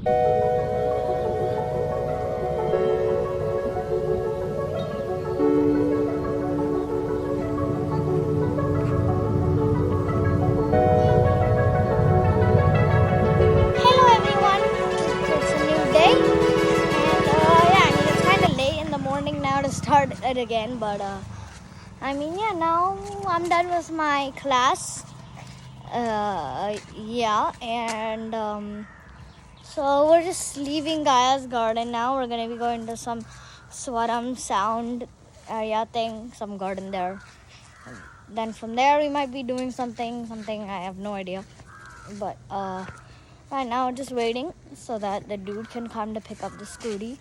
Hello everyone, it's a new day and yeah, I mean it's kind of late in the morning now to start it again, but I mean yeah, now I'm done with my class. Yeah, and so we're just leaving Gaia's garden now. We're gonna be going to some Swaram sound area thing, some garden there. Then from there we might be doing something I have no idea, but right now just waiting so that the dude can come to pick up the scooty,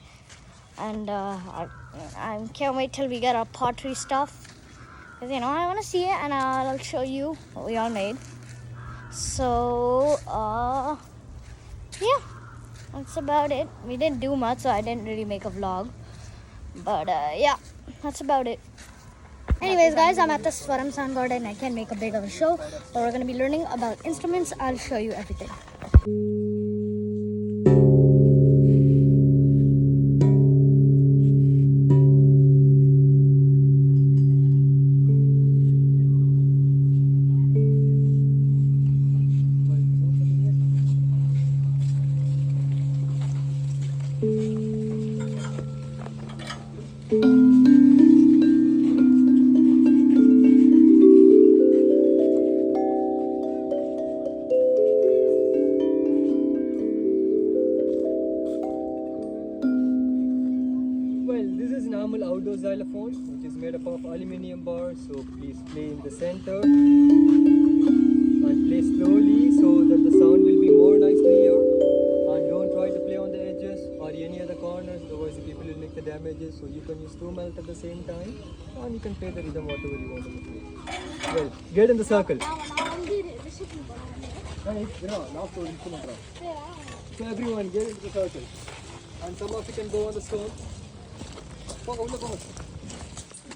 and I can't wait till we get our pottery stuff, because you know I want to see it, and I'll show you what we all made. So yeah, that's about it. We didn't do much, so I didn't really make a vlog, but yeah, that's about it. Anyways guys, I'm at the Swaram Sound Garden. I can't make a big of a show, but we're going to be learning about instruments. I'll show you everything. This is normal outdoor xylophone, which is made up of aluminium bars. So please play in the center and play slowly so that the sound will be more nicely here. And don't try to play on the edges or any other corners, otherwise the people will make the damages. So you can use two mouths at the same time, and you can play the rhythm whatever you want to play. Well, get in the circle. So everyone get into the circle, and some of you can go on the stone.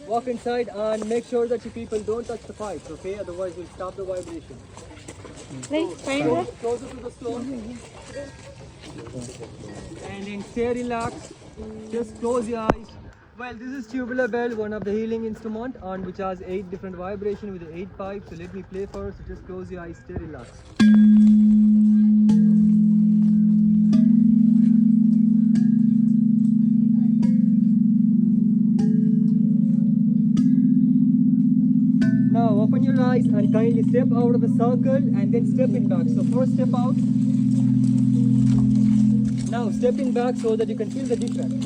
Walk inside and make sure that you people don't touch the pipes, okay? Otherwise we'll stop the vibration. So, closer to the stone. And then stay relaxed. Just close your eyes. Well, this is tubular bell, one of the healing instrument, and which has 8 different vibrations with the 8 pipes. So let me play first. So just close your eyes, stay relaxed. Now open your eyes and kindly step out of the circle and then step in back. So first step out. Now step in back so that you can feel the difference.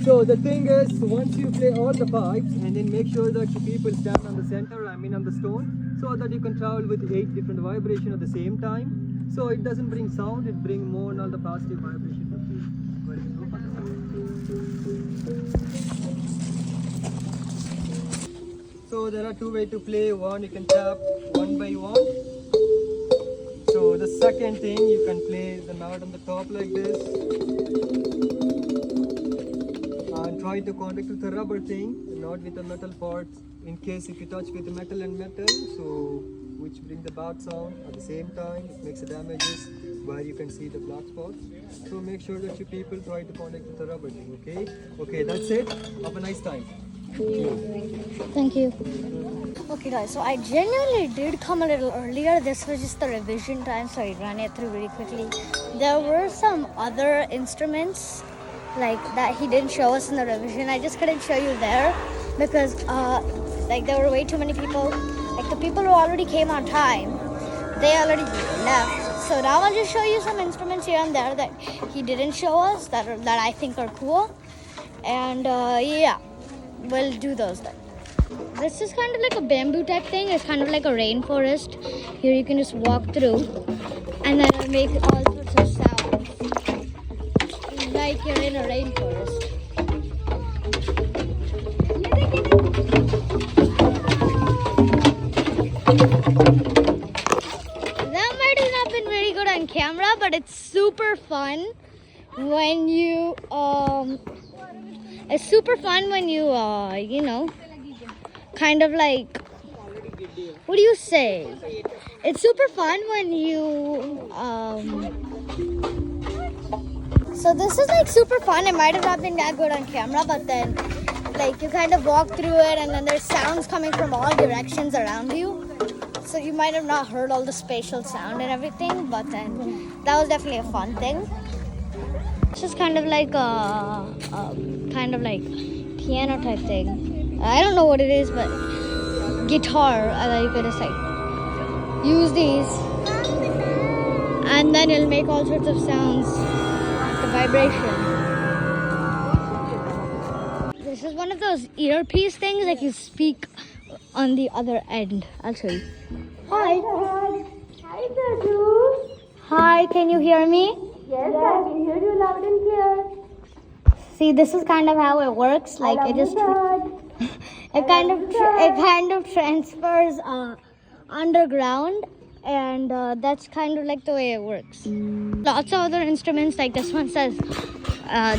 So the thing is, once you play all the pipes and then make sure that you people stand on the center, I mean on the stone, so that you can travel with 8 different vibrations at the same time. So it doesn't bring sound, it brings more and all the positive vibration. So there are 2 ways to play. One, you can tap one by one. So the second thing, you can play the note on the top like this, and try to contact with the rubber thing, not with the metal parts, in case if you touch with the metal and metal, so which bring the bad sound at the same time. It makes the damages where you can see the black spots. So make sure that you people try to contact with the rubber thing, okay? Okay, that's it. Have a nice time. Thank you. Okay guys, so I genuinely did come a little earlier. This was just the revision time, so I ran it through really quickly. There were some other instruments like that he didn't show us in the revision. I just couldn't show you there because like there were way too many people. Like the people who already came on time, they already left. So now I'll just show you some instruments here and there that he didn't show us that I think are cool. And yeah, we'll do those then. This is kind of like a bamboo type thing. It's kind of like a rainforest. Here you can just walk through and then it'll make all sorts of sounds. Like you're in a rainforest. That might have not been very good on camera, but it's super fun when you you know, kind of like what do you say? It's super fun when you so this is like super fun. It might have not been that good on camera, but then like you kind of walk through it and then there's sounds coming from all directions around you. So you might have not heard all the spatial sound and everything, but then that was definitely a fun thing. It's just kind of like a piano type thing. I don't know what it is, but guitar. And you can just like use these, and then it'll make all sorts of sounds. The vibration. This is one of those earpiece things, like you speak on the other end. I'll show you. Hi. Hi, Dadu. Hi, can you hear me? Yes, I can hear you loud and clear. See, this is kind of how it works. Like it just it kind of transfers underground, and that's kind of like the way it works. Lots of other instruments, like this one says,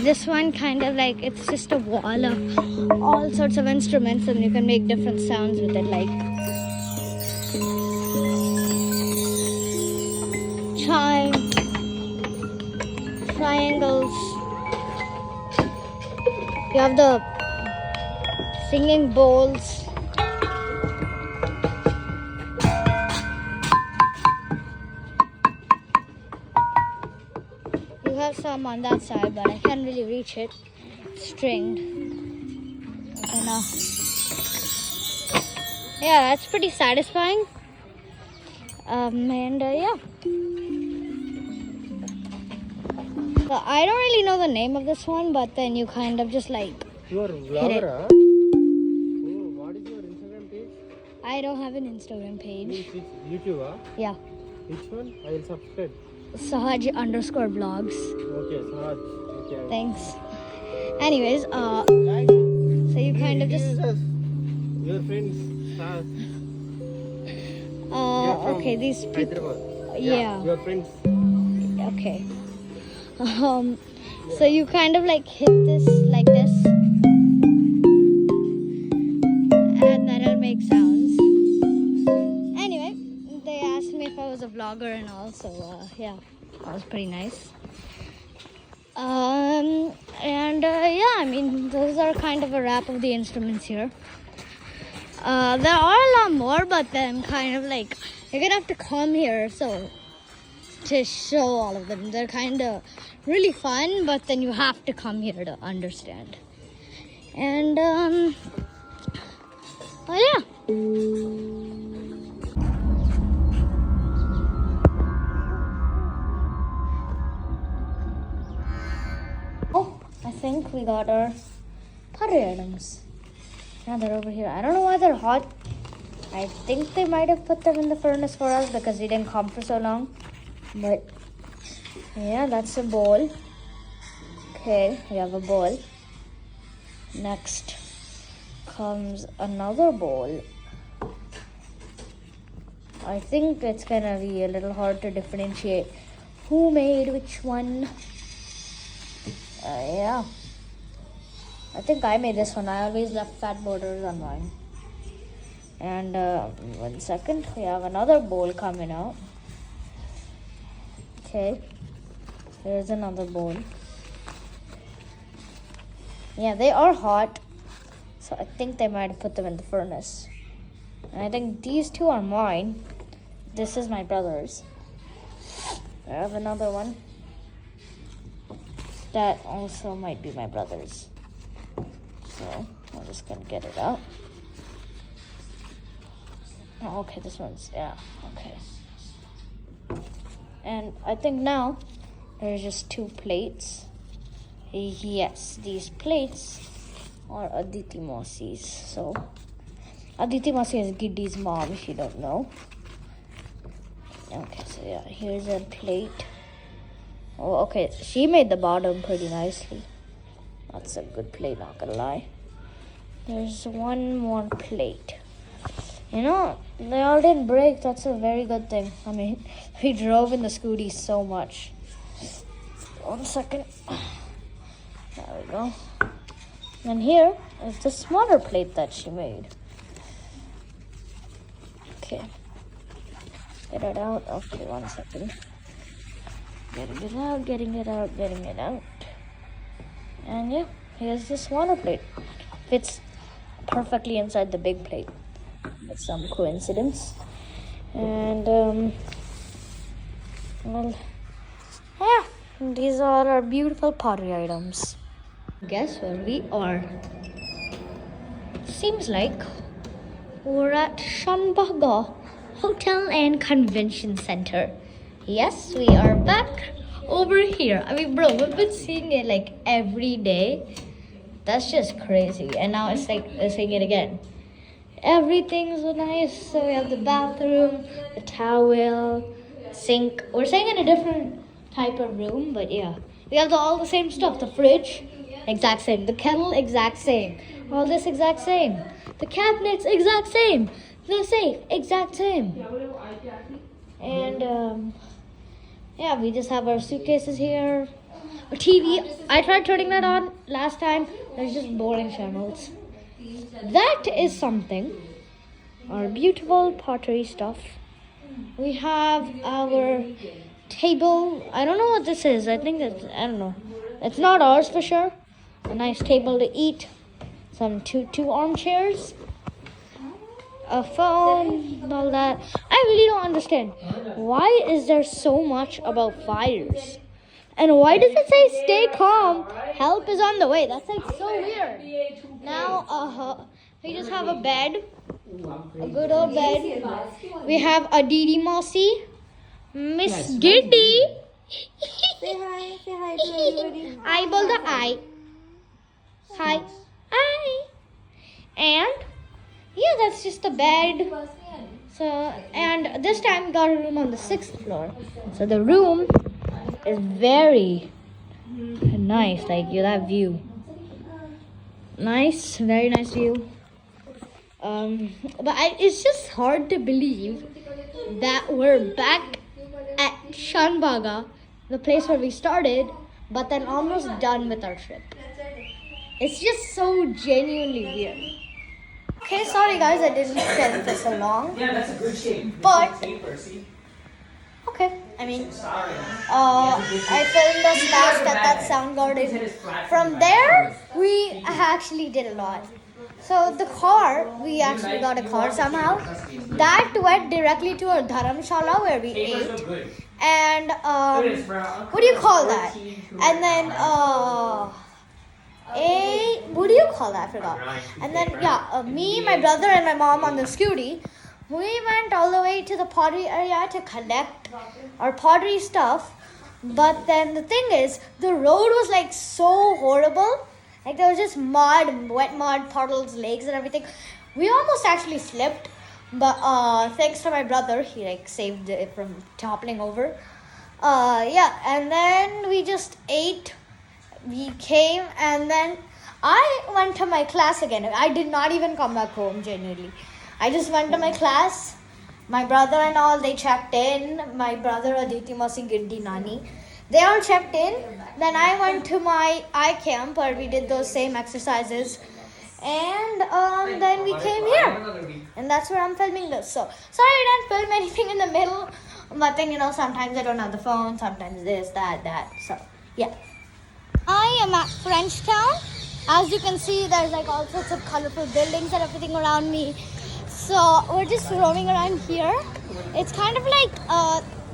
this one kind of like it's just a wall of all sorts of instruments, and you can make different sounds with it, like chime, triangles. You have the singing bowls. You have some on that side, but I can't really reach it. It's stringed. Okay, now. Yeah, that's pretty satisfying. Yeah. So I don't really know the name of this one, but then you kind of just like You are a hit vlogger, it. huh? Oh, what is your Instagram page? I don't have an Instagram page. It's YouTube, huh? Yeah. Which one? I will subscribe. Sahaj_vlogs. Okay, Sahaj. Okay. Thanks. Anyways, so you kind of just Your friends, Sahaj. okay, these people. Hyderabad. Yeah. Your friends. Okay. So you kind of like hit this like this, and then it'll make sounds. Anyway, they asked me if I was a vlogger and all, so yeah, that was pretty nice. Yeah, I mean, those are kind of a wrap of the instruments here. There are a lot more, but then kind of like you're gonna have to come here to show all of them. They're kind of really fun, but then you have to come here to understand. And well, yeah. Oh, I think we got our pottery items. Now they're over here. I don't know why they're hot. I think they might have put them in the furnace for us because we didn't come for so long. But yeah, that's a bowl. Okay, we have a bowl. Next comes another bowl. I think it's gonna be a little hard to differentiate who made which one. Yeah, I think I made this one. I always left fat borders on mine. And 1 second, we have another bowl coming out. Okay, here's another bowl. Yeah, they are hot, so I think they might have put them in the furnace. And I think these two are mine. This is my brother's. I have another one. That also might be my brother's. So I'm just gonna get it out. Oh, okay, this one's, yeah, okay. And I think now there's just 2 plates. Yes, these plates are Aditi Mausi's. So Aditi Mausi is Giddy's mom, if you don't know. Okay, so yeah, here's a plate. Oh, okay, she made the bottom pretty nicely. That's a good plate, not gonna lie. There's one more plate. You know, they all didn't break. That's a very good thing. I mean, we drove in the scooty so much. 1 second. There we go. And here is the smaller plate that she made. Okay. Get it out. Okay, 1 second. Getting it out, getting it out, getting it out. And yeah, here's this smaller plate. Fits perfectly inside the big plate. It's some coincidence. And well, yeah, these are our beautiful pottery items. Guess where we are? Seems like we're at Shanbaga Hotel and Convention Center. Yes, we are back over here. I mean, bro, we've been seeing it like every day. That's just crazy. And now it's like we're seeing it again. Everything's so nice. So we have the bathroom, the towel, sink. We're staying in a different type of room, but yeah. We have all the same stuff. The fridge, exact same. The kettle, exact same. All this, exact same. The cabinets, exact same. The safe, exact same. And yeah, we just have our suitcases here. A TV. I tried turning that on last time. There's just boring channels. That is something. Our beautiful pottery stuff. We have our table. I don't know what this is. I think it's, I don't know. It's not ours for sure. A nice table to eat. Some two armchairs. A phone and all that. I really don't understand. Why is there so much about fires? And why does it say stay calm? Help is on the way. That's like so weird. Now, we just have a bed. A good old bed. We have a Didi Mossy. Miss Giddy. Say hi to everybody. Eyeball the eye. Hi. Hi. And yeah, that's just the bed. So, and this time we got a room on the 6th floor. So the room is very nice. Like you have view. Nice, very nice view. But it's just hard to believe that we're back at Shanbaga, the place where we started, but then almost done with our trip. It's just so genuinely weird. Okay, sorry guys, I didn't film for so long. Yeah, that's a good shape. But Paper, see? okay, I mean, Sorry. I filmed us last at that sound garden. From there, we actually did a lot. So the car, we actually got a car somehow. That went directly to our dharamshala where we ate. And what do you call that? And then what do you call that? I forgot. And then yeah, me, my brother, and my mom on the scooty. We went all the way to the pottery area to collect our pottery stuff. But then the thing is, the road was like so horrible. Like there was just mud, wet mud, puddles, lakes and everything. We almost actually slipped. But thanks to my brother, he like saved it from toppling over. Yeah, and then we just ate. We came and then I went to my class again. I did not even come back home, genuinely. I just went to my class. My brother and all, they checked in. My brother, Aditi Masi Giddi Nani, they all checked in. Then I went to my eye camp where we did those same exercises. And then we came here. And that's where I'm filming this. So, sorry I didn't film anything in the middle. But then, sometimes I don't have the phone. Sometimes this, that. So, yeah. I am at Frenchtown. As you can see, there's like all sorts of colorful buildings and everything around me. So we're just roaming around here. It's kind of like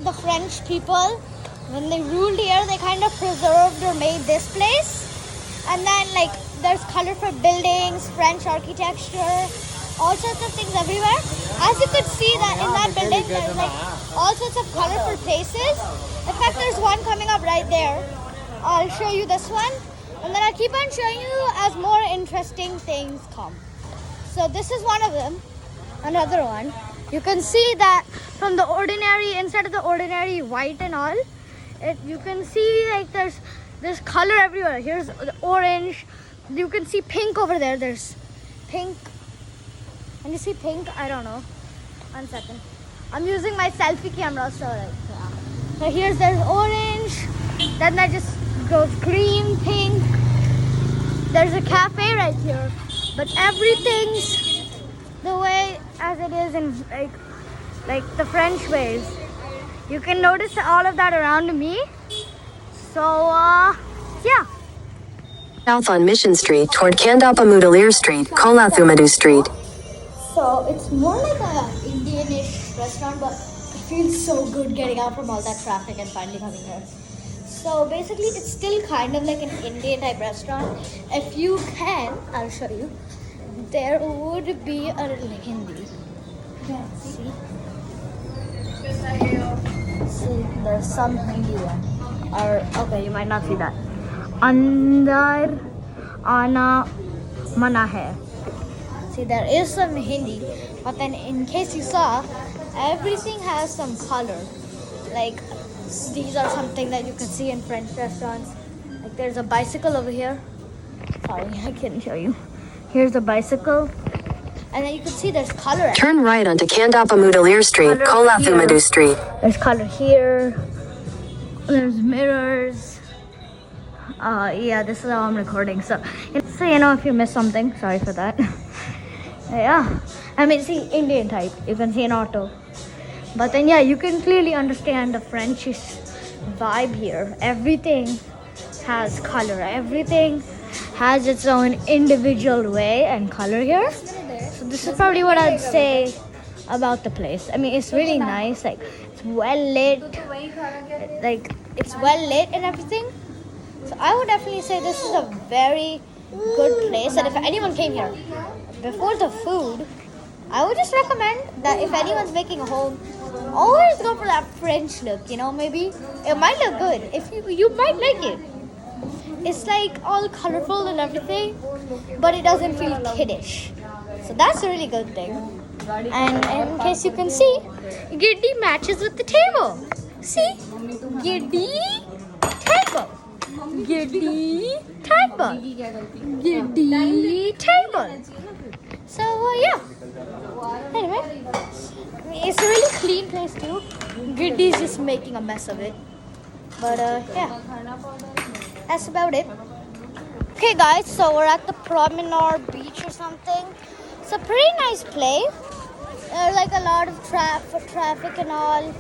the French people, when they ruled here, they kind of preserved or made this place. And then like there's colorful buildings, French architecture, all sorts of things everywhere. As you could see that in that building, there's like all sorts of colorful places. In fact, there's one coming up right there. I'll show you this one. And then I'll keep on showing you as more interesting things come. So this is one of them. Another one. You can see that from the ordinary, instead of the ordinary white and all, you can see like there's color everywhere. Here's the orange. You can see pink over there. There's pink. Can you see pink? I don't know. 1 second. I'm using my selfie camera, so there's orange. Then that just goes green, pink. There's a cafe right here. But everything's the way as it is in like like the French ways. You can notice all of that around me. So, yeah. South on Mission Street toward Kandapamudalir Street, Kolathumadu Street. So it's more like a Indianish restaurant, but it feels so good getting out from all that traffic and finally coming here. So basically, it's still kind of like an Indian type restaurant. If you can, I'll show you. There would be a little Hindi. See? See, there's some Hindi there. Or okay, you might not see that. Andar Ana Mana Hai. See, there is some Hindi, but then in case you saw, everything has some color. Like, these are something that you can see in French restaurants. Like, there's a bicycle over here. Sorry, I can't show you. Here's a bicycle. And then you can see there's color. Turn right onto Kandapamudalir Street, Kolathumadu Street. There's color here. There's mirrors. Yeah, this is how I'm recording. So you know if you missed something, sorry for that. Yeah, I mean, see, Indian type. You can see an auto. But then, yeah, you can clearly understand the French vibe here. Everything has color. Everything has its own individual way and color here. So this is probably what I'd say about the place. I mean, it's really nice. Like, it's well lit. Like, it's well lit and everything. So I would definitely say this is a very good place. And if anyone came here, before the food, I would just recommend that if anyone's making a home, always go for that French look. You know, maybe it might look good. If you might like it. It's like all colorful and everything, but it doesn't feel kiddish. So that's a really good thing. And in case you can see, Giddy matches with the table. See, Giddy table. Giddy table. Giddy table. So yeah. Anyway, it's a really clean place too. Giddy's just making a mess of it. But yeah, that's about it. Okay guys, so we're at the Promenade Beach or something. It's a pretty nice place. There's like a lot of traffic and all.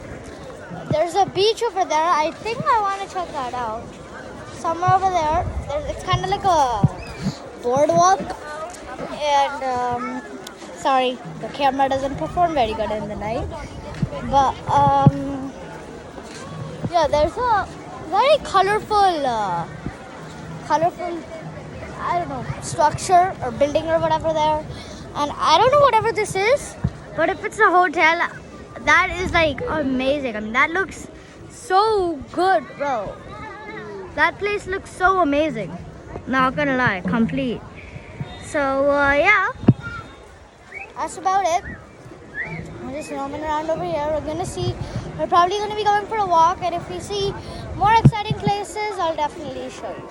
There's a beach over there. I think I want to check that out. Somewhere over there. It's kind of like a boardwalk. And sorry, the camera doesn't perform very good in the night. But yeah, there's a very colorful, I don't know, structure or building or whatever there. And I don't know whatever this is, but if it's a hotel, that is like amazing. I mean, that looks so good, bro. That place looks so amazing. Not gonna lie, complete. So yeah, that's about it. We're just roaming around over here. We're probably gonna be going for a walk, and if we see more exciting places, I'll definitely show you.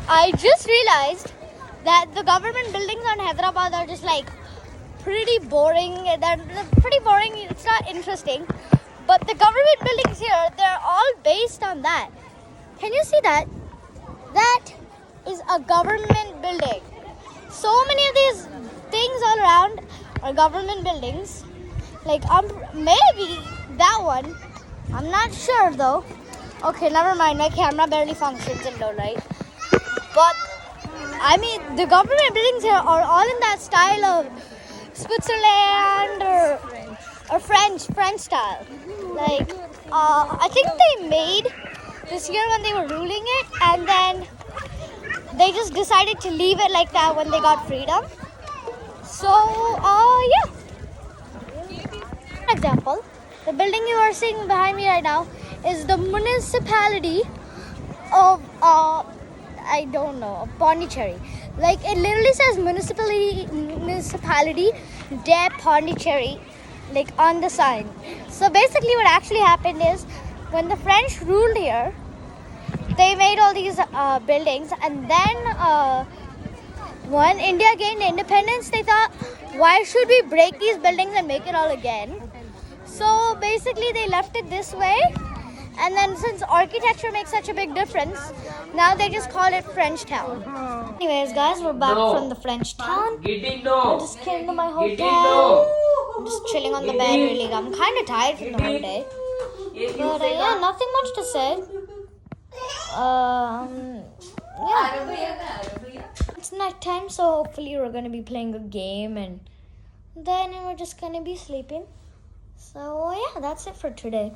I just realized that the government buildings on Hyderabad are just like pretty boring. They're pretty boring. It's not interesting. But the government buildings here, they're all based on that. Can you see that? That is a government building. So many of these things all around are government buildings. Like maybe that one. I'm not sure though. Okay, never mind. My camera barely functions in low light. But I mean, the government buildings here are all in that style of Switzerland or French style. Like I think they made this year when they were ruling it, and then they just decided to leave it like that when they got freedom. So yeah. For example, the building you are seeing behind me right now is the municipality of I don't know, of Puducherry. Like, it literally says municipality de Puducherry, like on the sign. So basically what actually happened is, when the French ruled here, they made all these buildings, and then when India gained independence, they thought, why should we break these buildings and make it all again? So basically they left it this way. And then since architecture makes such a big difference, now they just call it French Town. Anyways guys, we're back from the French Town. I just came to my hotel. I'm just chilling on the bed, really. I'm kind of tired from the whole day. But yeah, nothing much to say. Yeah. It's night time, so hopefully we're gonna be playing a game and then we're just gonna be sleeping. So yeah, that's it for today.